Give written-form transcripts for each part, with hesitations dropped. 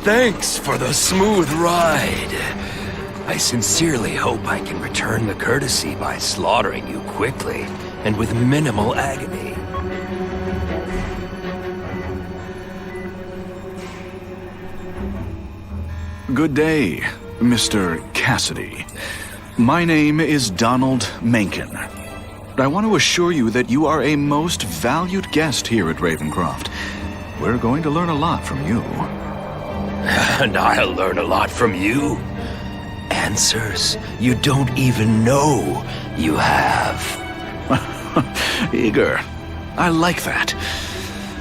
Thanks for the smooth ride. I sincerely hope I can return the courtesy by slaughtering you quickly and with minimal agony. Good day, Mr. Cassidy. My name is Donald Mencken. I want to assure you that you are a most valued guest here at Ravencroft. We're going to learn a lot from you. And I'll learn a lot from you. Answers you don't even know you have. Eager. I like that.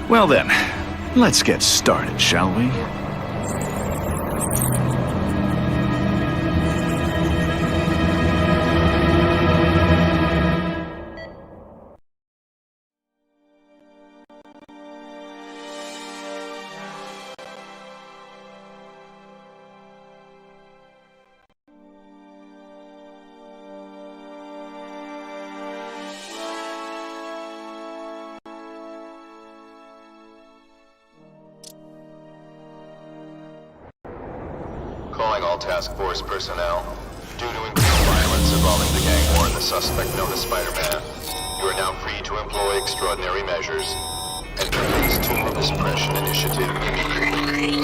Well then, let's get started, shall we? Calling all task force personnel. Due to increased violence involving the gang war and the suspect known as Spider-Man, you are now free to employ extraordinary measures. Enter phase 2 of the suppression initiative immediately.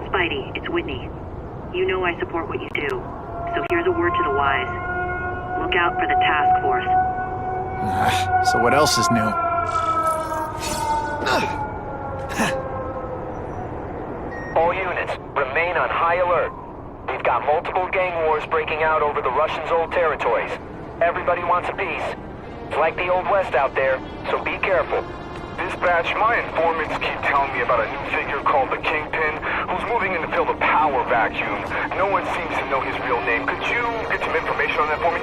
Spidey, it's Whitney. You know I support what you do, so here's a word to the wise. Look out for the task force. So what else is new? All units, remain on high alert. We've got multiple gang wars breaking out over the Russians' old territories. Everybody wants a piece. It's like the Old West out there, so be careful. Dispatch, my informants keep telling me about a new figure called the Kingpin, who's moving in to fill the power vacuum. No one seems to know his real name. Could you get some information on that for me?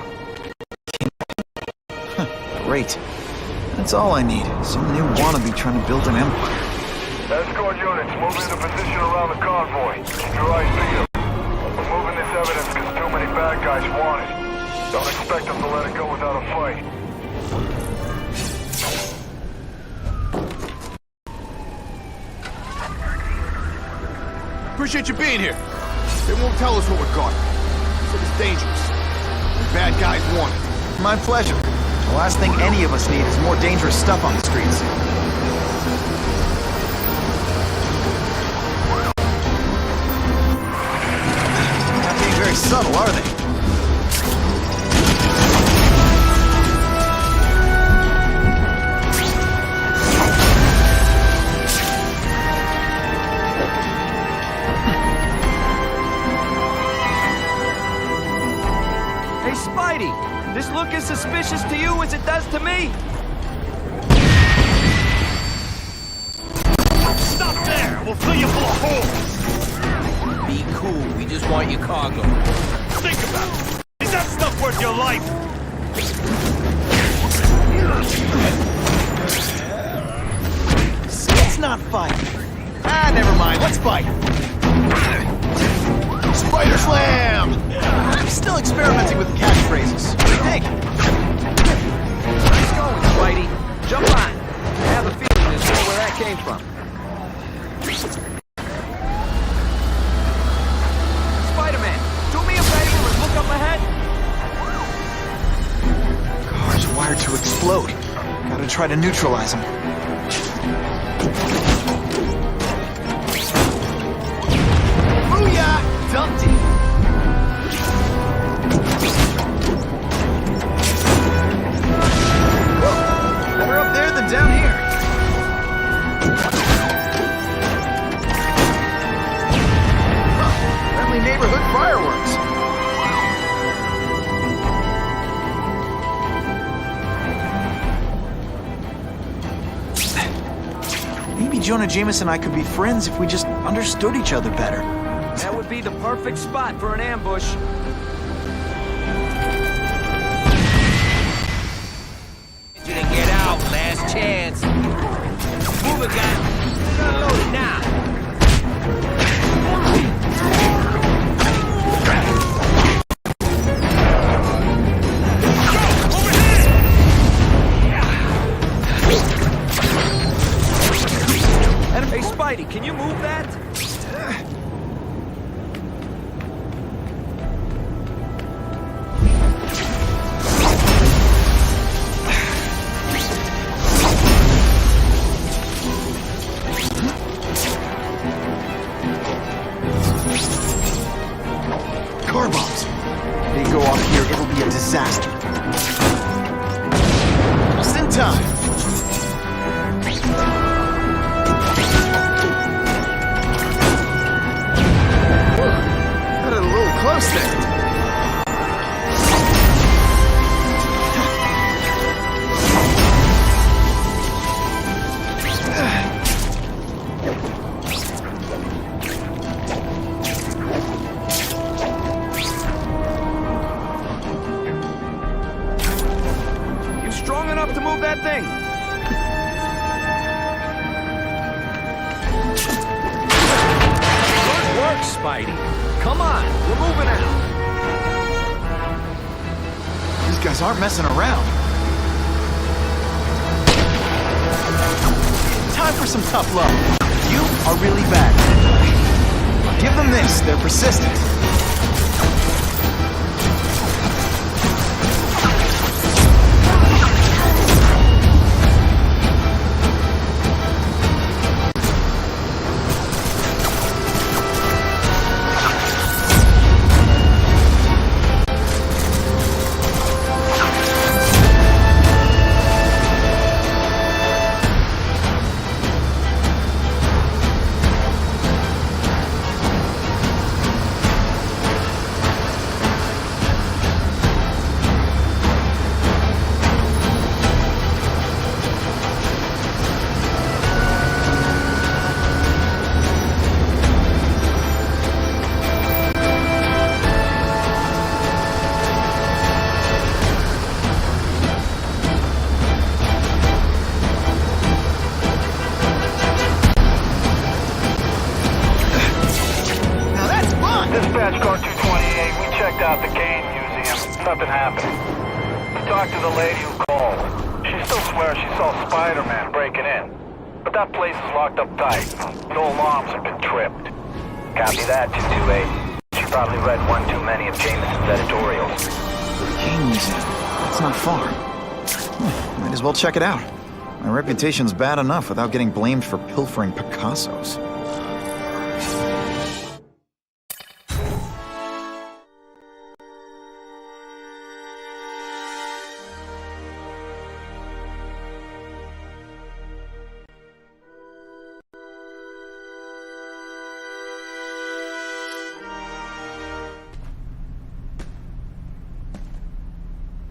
Great. That's all I need. Some new wannabe trying to build an empire. Escort units, move into position around the convoy. Keep your eyes peeled. We're moving this evidence because too many bad guys want it. Don't expect them to let it go without a fight. Appreciate you being here. They won't tell us what we're guarding. So it's dangerous. And bad guys want it. My pleasure. The last thing any of us need is more dangerous stuff on the streets. Not being very subtle, are they? Spidey, this look as suspicious to you as it does to me? Stop there! We'll fill you full of holes! Be cool, we just want your cargo. Think about it! Is that stuff worth your life? Let's not fight. Ah, never mind, let's fight. Spider Slam! I'm still experimenting with the catchphrases. What do you think? Nice going, Spidey. Jump on. I have a feeling there's more where that came from. Spider-Man, do me a favor and look up ahead. Car's wired to explode. Gotta try to neutralize them. Booyah! Dumped it! Better up there than down here. Huh. Friendly neighborhood fireworks. Maybe Jonah Jameson and I could be friends if we just understood each other better. That would be the perfect spot for an ambush. You to get out, last chance. Move it, guy. Reloading now. Hey, Spidey, can you move that? Car bombs. They go off here, it'll be a disaster. Just in time. Got it a little close there. You strong enough to move that thing? Good work, Spidey. Come on, we're moving out. These guys aren't messing around. Time for some tough love. You are really bad. Give them this, they're persistent. Dispatch car 228, we checked out the game museum. Nothing happened. We talked to the lady who called. She still swears she saw Spider-Man breaking in. But that place is locked up tight. No alarms have been tripped. Copy that, 228. She probably read one too many of Jameson's editorials. The game museum. It's not far. Might as well check it out. My reputation's bad enough without getting blamed for pilfering Picassos.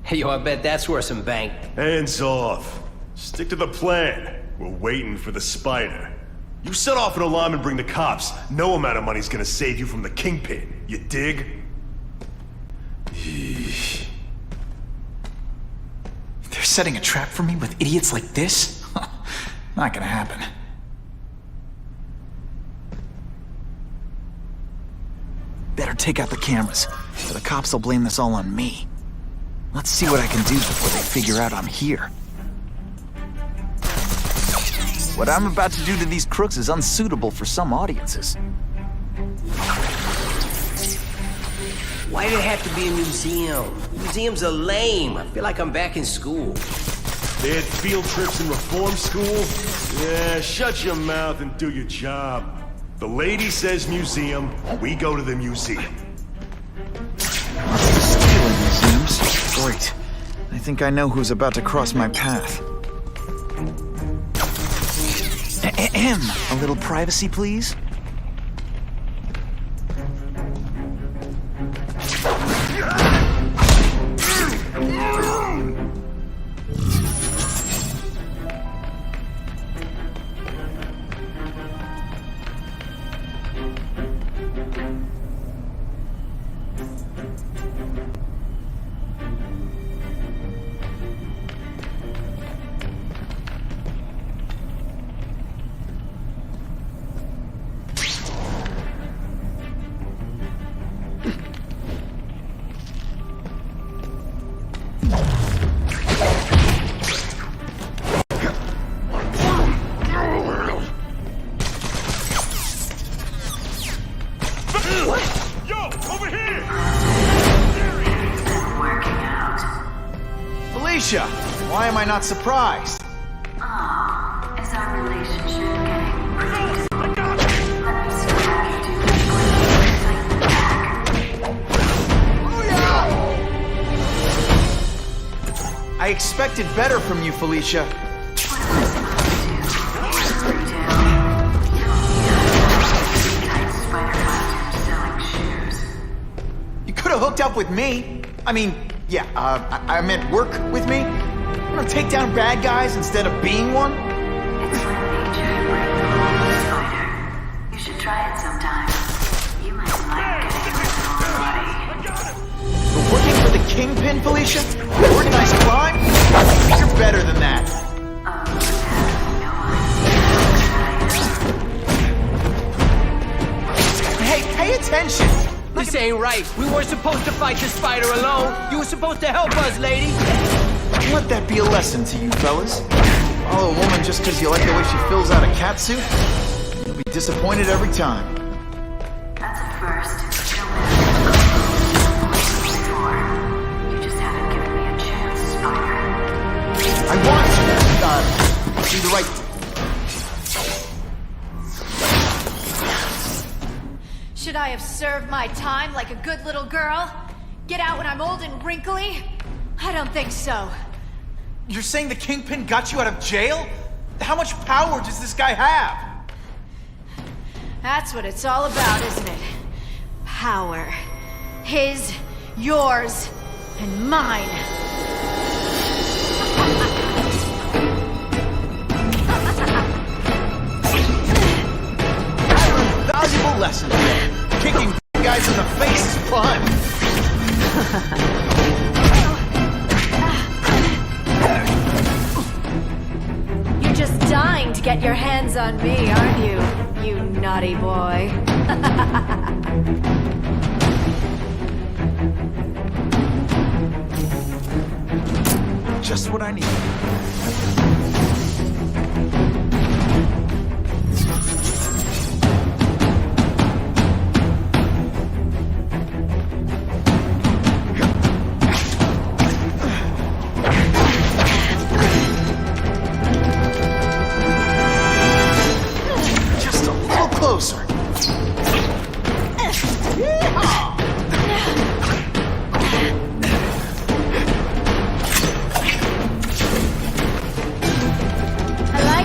Hey, yo, I bet that's worth some bank. Hands off. Stick to the plan. We're waiting for the spider. You set off an alarm and bring the cops. No amount of money's gonna save you from the kingpin. You dig? They're setting a trap for me with idiots like this? Not gonna happen. Better take out the cameras, or the cops will blame this all on me. Let's see what I can do before they figure out I'm here. What I'm about to do to these crooks is unsuitable for some audiences. Why did it have to be a museum? Museums are lame. I feel like I'm back in school. They had field trips in reform school? Yeah, shut your mouth and do your job. The lady says museum, we go to the museum. Stealing museums? Great. I think I know who's about to cross my path. A little privacy, please? I not surprised? Oh, is our relationship getting crazy? Let me see what I can do to like the back. I expected better from you, Felicia. What am I supposed to do? Tight spider costume selling shoes. You could have hooked up with me. I mean, yeah, I meant work with me. You know, take down bad guys instead of being one. It's like nature breaking the whole spider. You should try it sometime. You might like getting rid of your body. But working for the Kingpin, Felicia? Organized crime? You're better than that. Hey, pay attention! This ain't right. We weren't supposed to fight the spider alone. You were supposed to help us, lady. Let that be a lesson to you, fellas. Follow a woman just because you like the way she fills out a catsuit? You'll be disappointed every time. That's a first. No matter before. You just haven't given me a chance, Spider. I want to, do the right thing. Should I have served my time like a good little girl? Get out when I'm old and wrinkly? I don't think so. You're saying the Kingpin got you out of jail? How much power does this guy have? That's what it's all about, isn't it? Power. His, yours, and mine. I learned a valuable lesson today. Kicking guys in the face is fun. You're just dying to get your hands on me, aren't you? You naughty boy. Just what I need. Just a little closer.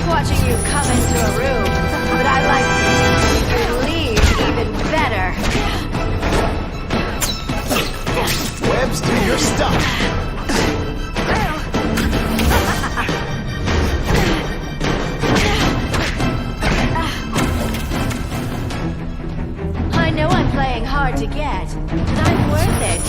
Watching you come into a room, but I like you leave even better. Webs, do your stuff. I know I'm playing hard to get, but I'm worth it.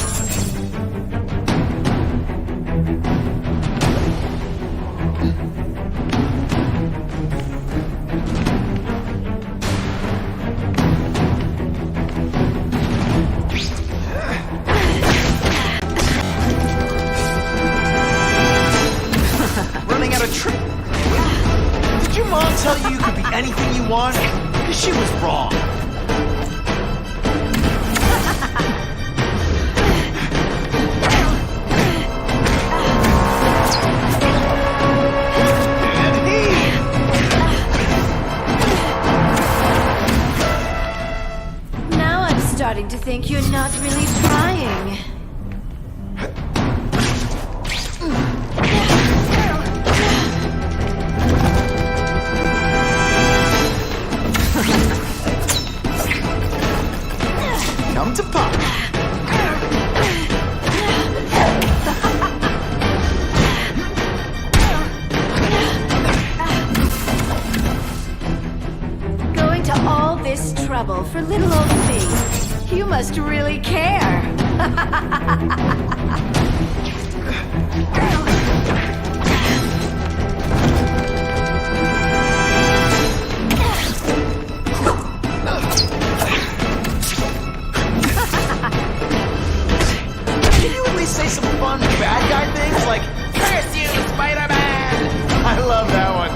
Did your mom tell you you could be anything you want? Because she was wrong. And he... Now I'm starting to think you're not really trying. Come to pop. Going to all this trouble for little old me. You must really care. Can you at least say some fun bad guy things like, "Curse you, Spider-Man"? I love that one.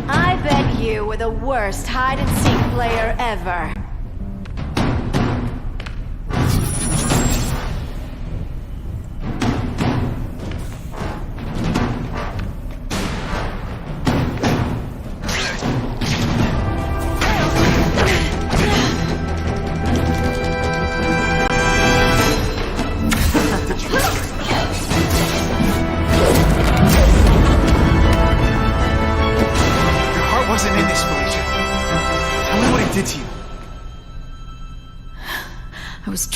I bet you were the worst hide-and-seek player ever.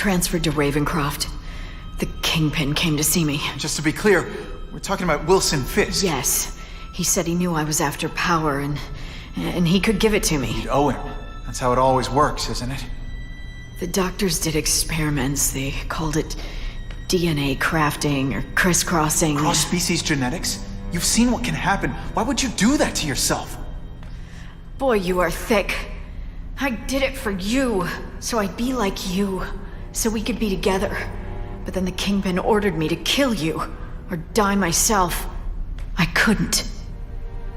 transferred to Ravencroft. The Kingpin came to see me. Just to be clear, we're talking about Wilson Fisk. Yes. He said he knew I was after power and he could give it to me. You'd owe him. That's how it always works, isn't it? The doctors did experiments. They called it DNA crafting or crisscrossing. Cross-species genetics? You've seen what can happen. Why would you do that to yourself? Boy, you are thick. I did it for you, so I'd be like you, so we could be together. But then the Kingpin ordered me to kill you, or die myself. I couldn't.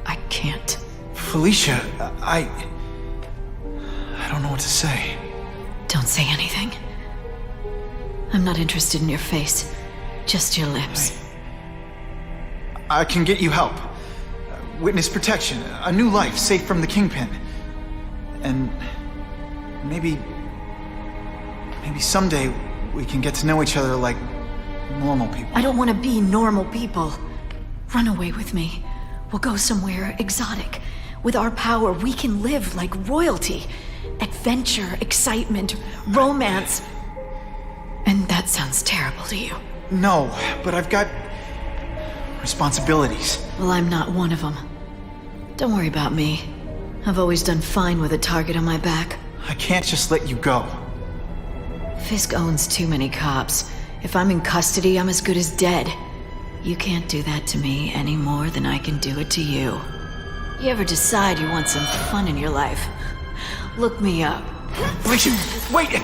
I can't. Felicia, I don't know what to say. Don't say anything. I'm not interested in your face, just your lips. I can get you help. Witness protection, a new life safe from the Kingpin. And maybe someday we can get to know each other like normal people. I don't want to be normal people. Run away with me. We'll go somewhere exotic. With our power, we can live like royalty. Adventure, excitement, romance. And that sounds terrible to you. No, but I've got responsibilities. Well, I'm not one of them. Don't worry about me. I've always done fine with a target on my back. I can't just let you go. Fisk owns too many cops. If I'm in custody, I'm as good as dead. You can't do that to me any more than I can do it to you. You ever decide you want some fun in your life? Look me up. Felicia, wait!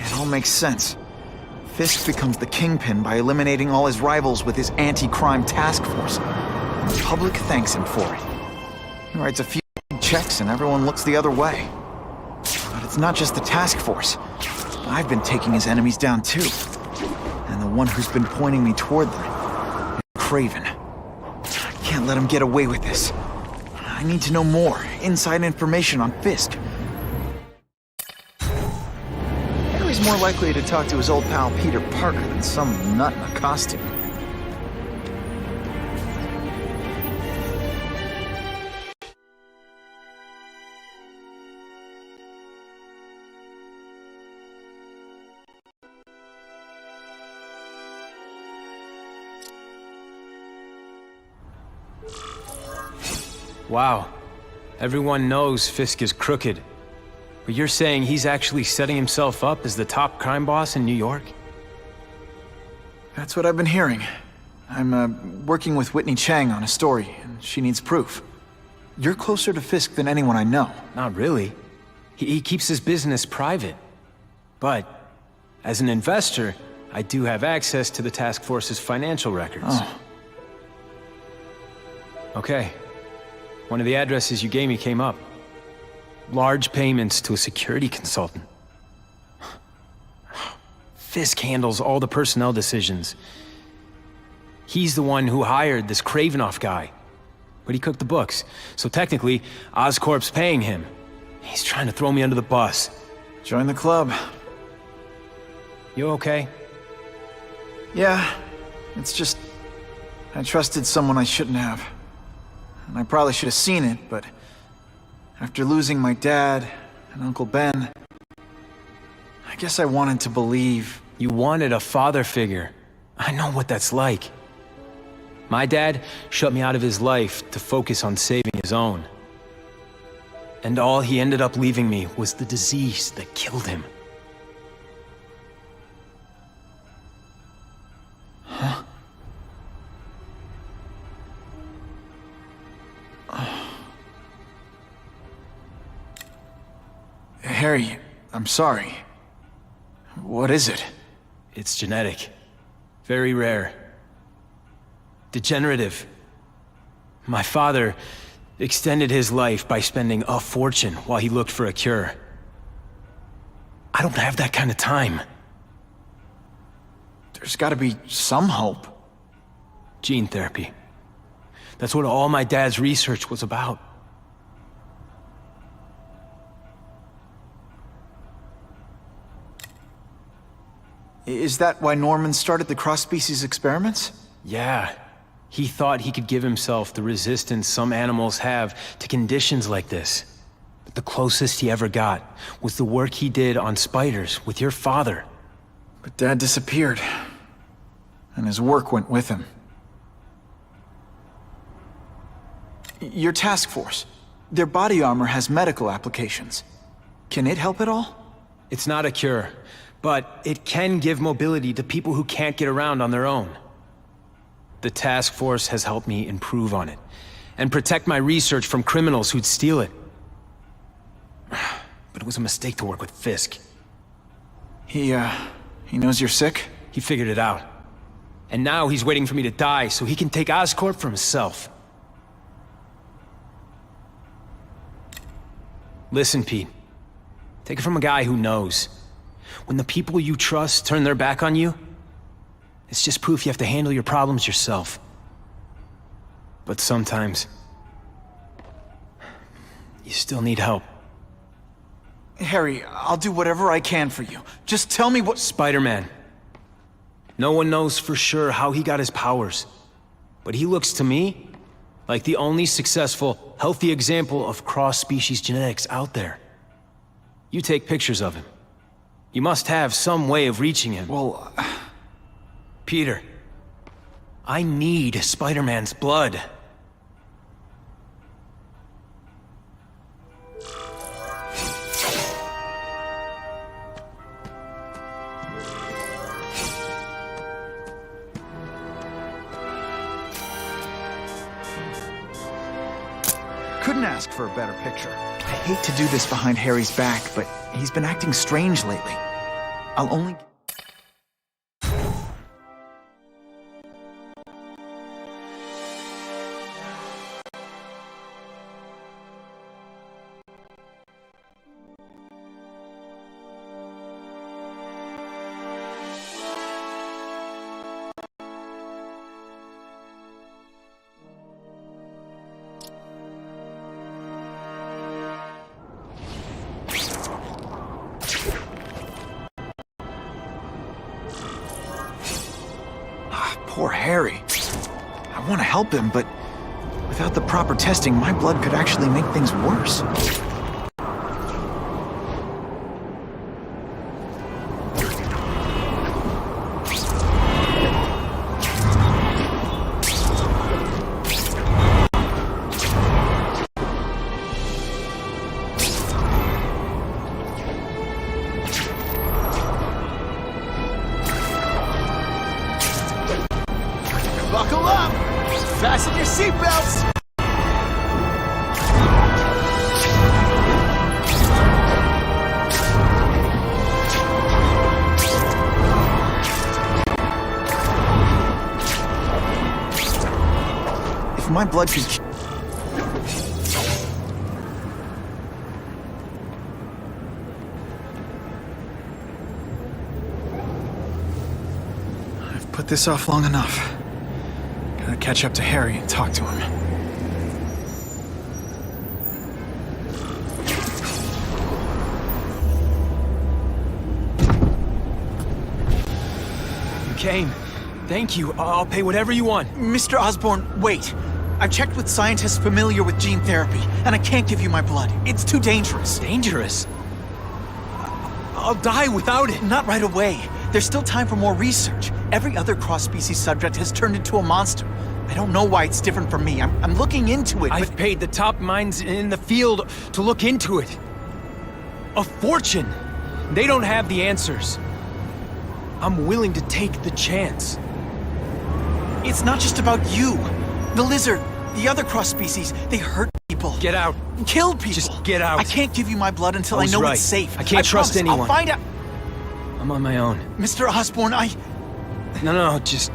It all makes sense. Fisk becomes the Kingpin by eliminating all his rivals with his anti-crime task force. And the public thanks him for it. He writes a few checks and everyone looks the other way. But it's not just the task force. I've been taking his enemies down too. And the one who's been pointing me toward them is Craven. I can't let him get away with this. I need to know more, inside information on Fisk. He's more likely to talk to his old pal Peter Parker than some nut in a costume. Wow. Everyone knows Fisk is crooked. But you're saying he's actually setting himself up as the top crime boss in New York? That's what I've been hearing. I'm working with Whitney Chang on a story, and she needs proof. You're closer to Fisk than anyone I know. Not really. He keeps his business private. But, as an investor, I do have access to the task force's financial records. Oh. Okay. One of the addresses you gave me came up. Large payments to a security consultant. Fisk handles all the personnel decisions. He's the one who hired this Kravinoff guy. But he cooked the books, so technically, Oscorp's paying him. He's trying to throw me under the bus. Join the club. You okay? Yeah, it's just... I trusted someone I shouldn't have. And I probably should have seen it, but... after losing my dad and Uncle Ben, I guess I wanted to believe. You wanted a father figure. I know what that's like. My dad shut me out of his life to focus on saving his own. And all he ended up leaving me was the disease that killed him. Huh? Harry, I'm sorry. What is it? It's genetic. Very rare. Degenerative. My father extended his life by spending a fortune while he looked for a cure. I don't have that kind of time. There's gotta be some hope. Gene therapy. That's what all my dad's research was about. Is that why Norman started the cross-species experiments? Yeah. He thought he could give himself the resistance some animals have to conditions like this. But the closest he ever got was the work he did on spiders with your father. But Dad disappeared. And his work went with him. Your task force. Their body armor has medical applications. Can it help at all? It's not a cure, but it can give mobility to people who can't get around on their own. The task force has helped me improve on it, and protect my research from criminals who'd steal it. But it was a mistake to work with Fisk. He knows you're sick? He figured it out. And now he's waiting for me to die so he can take Oscorp for himself. Listen, Pete. Take it from a guy who knows. When the people you trust turn their back on you, it's just proof you have to handle your problems yourself. But sometimes, you still need help. Harry, I'll do whatever I can for you. Just tell me what— Spider-Man. No one knows for sure how he got his powers. But he looks to me like the only successful, healthy example of cross-species genetics out there. You take pictures of him. You must have some way of reaching him. Well, Peter, I need Spider-Man's blood. couldn't ask for a better picture. I hate to do this behind Harry's back, but he's been acting strange lately. I'll only... Poor Harry. I want to help him, but without the proper testing, my blood could actually make things worse. Buckle up! Fasten your seatbelts! If my blood could... I've put this off long enough. Gotta catch up to Harry and talk to him. You came. Thank you. I'll pay whatever you want. Mr. Osborn, wait. I've checked with scientists familiar with gene therapy, and I can't give you my blood. It's too dangerous. Dangerous? I'll die without it. Not right away. There's still time for more research. Every other cross-species subject has turned into a monster. I don't know why it's different from me. I'm looking into it, I've paid the top minds in the field to look into it. A fortune. They don't have the answers. I'm willing to take the chance. It's not just about you. The lizard, the other cross-species, they hurt people. Get out. Kill people. Just get out. I can't give you my blood until I was know right. it's safe. I can't trust promise. anyone. I'll find out. I'm on my own. Mr. Osborn, No, just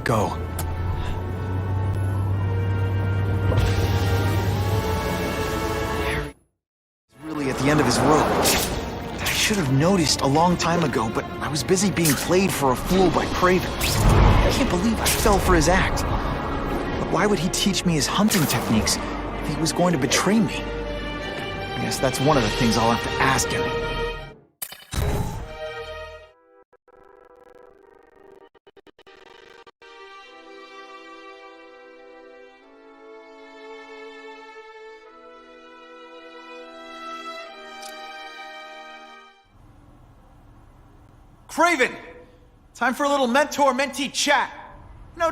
go. Harry is really at the end of his rope. I should have noticed a long time ago, but I was busy being played for a fool by Craven. I can't believe I fell for his act. But why would he teach me his hunting techniques if he was going to betray me? I guess that's one of the things I'll have to ask him. Craven! Time for a little mentor-mentee chat.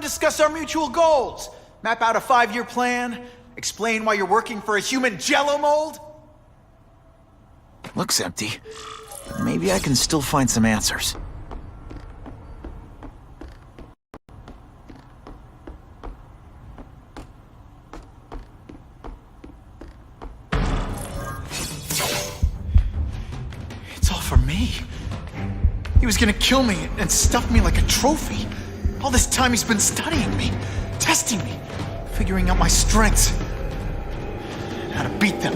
Discuss our mutual goals. Map out a 5-year plan. Explain why you're working for a human jello mold. Looks empty, but maybe I can still find some answers. It's all for me. He was gonna kill me and stuff me like a trophy. All this time he's been studying me, testing me, figuring out my strengths, and how to beat them.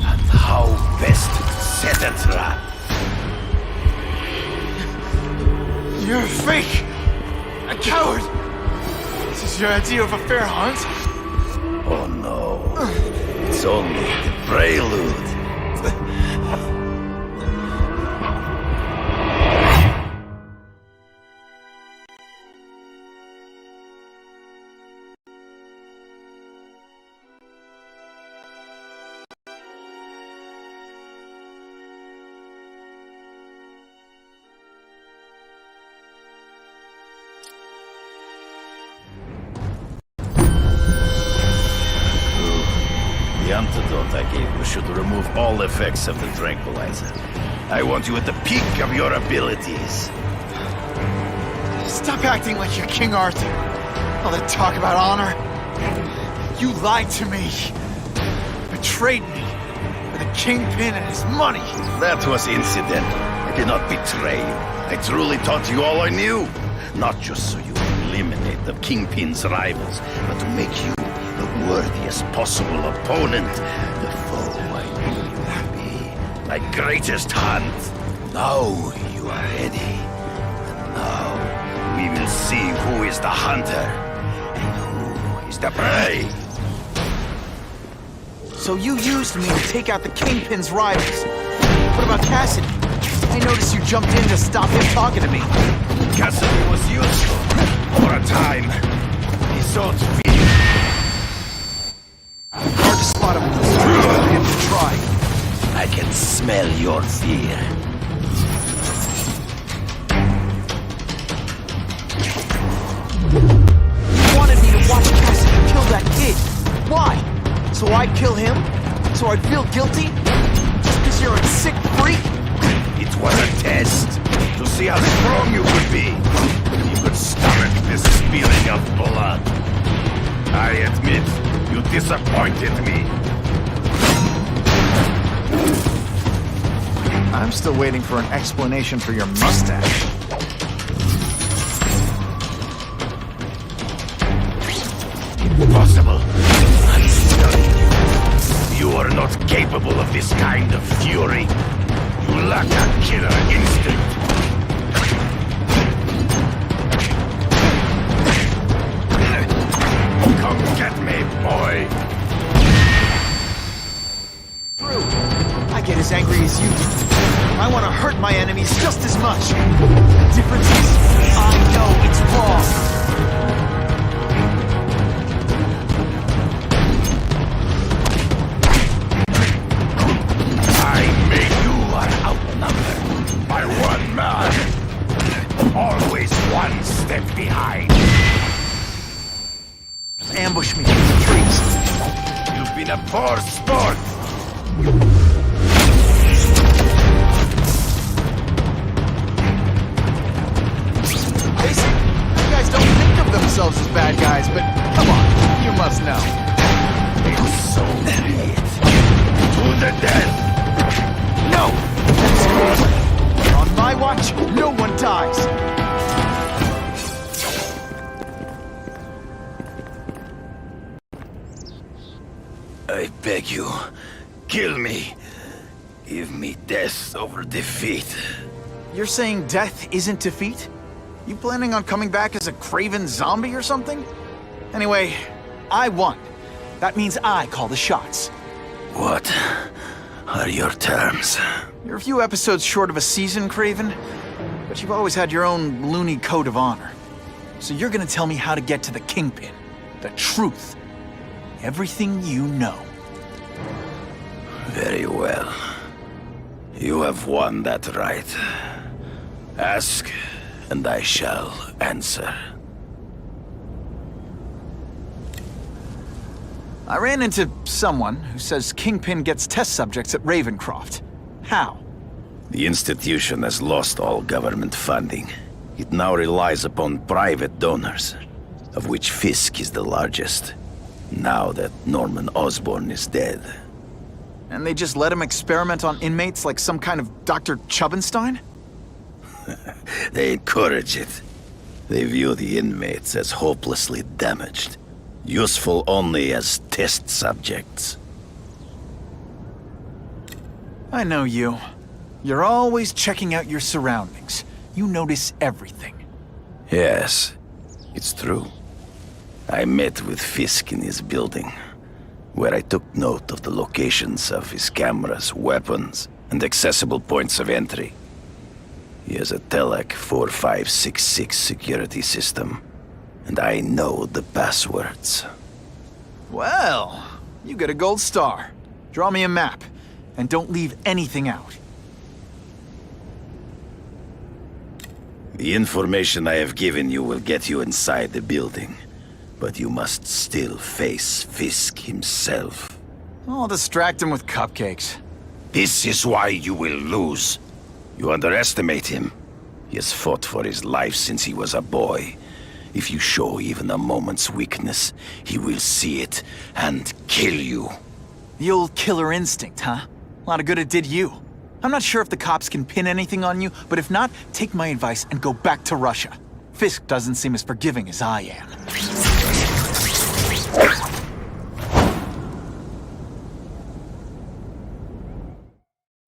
And how best set a trap. You're a fake! A coward! This is your idea of a fair hunt? Oh no, it's only the prelude. The antidote I gave you should remove all effects of the tranquilizer. I want you at the peak of your abilities. Stop acting like you're King Arthur. All that talk about honor. You lied to me. Betrayed me. For the Kingpin and his money. That was incidental. I did not betray you. I truly taught you all I knew. Not just so you would eliminate the Kingpin's rivals, but to make you the worthiest possible opponent. The foe I knew you would be. My greatest hunt. Now you are ready. And now we will see who is the hunter and who is the prey. So you used me to take out the Kingpin's rivals. What about Cassidy? I noticed you jumped in to stop him talking to me. Cassidy was useful for a time. He sought fear. Hard to spot him with this. I have to try. I can smell your fear. You wanted me to watch Cassidy kill that kid. Why? So I'd kill him? So I'd feel guilty? Just because you're a sick freak? It was a test to see how strong you could be. You could stomach this spilling of blood. I admit, you disappointed me. I'm still waiting for an explanation for your mustache. Impossible. I'm studying you. You are not capable of this kind of fury. You lack a killer instinct. Come get me, boy. True. I get as angry as you do. I want to hurt my enemies just as much. The difference is, I know it's wrong. By one man. Always one step behind. Ambush me in the trees. You've been a poor sport. Basic. You guys don't think of themselves as bad guys, but come on, you must know. You sold it. To the death. No! On my watch, no one dies! I beg you, kill me. Give me death over defeat. You're saying death isn't defeat? You planning on coming back as a craven zombie or something? Anyway, I won. That means I call the shots. What are your terms? You're a few episodes short of a season, Craven, but you've always had your own loony code of honor. So you're gonna tell me how to get to the Kingpin. The truth. Everything you know. Very well. You have won that right. Ask, and I shall answer. I ran into someone who says Kingpin gets test subjects at Ravencroft. How? The institution has lost all government funding. It now relies upon private donors, of which Fisk is the largest, now that Norman Osborn is dead. And they just let him experiment on inmates like some kind of Dr. Chubbenstein? They encourage it. They view the inmates as hopelessly damaged, useful only as test subjects. I know you. You're always checking out your surroundings. You notice everything. Yes, it's true. I met with Fisk in his building, where I took note of the locations of his cameras, weapons, and accessible points of entry. He has a Telec 4566 security system, and I know the passwords. Well, you get a gold star. Draw me a map, and don't leave anything out. The information I have given you will get you inside the building, but you must still face Fisk himself. I'll distract him with cupcakes. This is why you will lose. You underestimate him. He has fought for his life since he was a boy. If you show even a moment's weakness, he will see it and kill you. The old killer instinct, huh? A lot of good it did you. I'm not sure if the cops can pin anything on you, but if not, take my advice and go back to Russia. Fisk doesn't seem as forgiving as I am.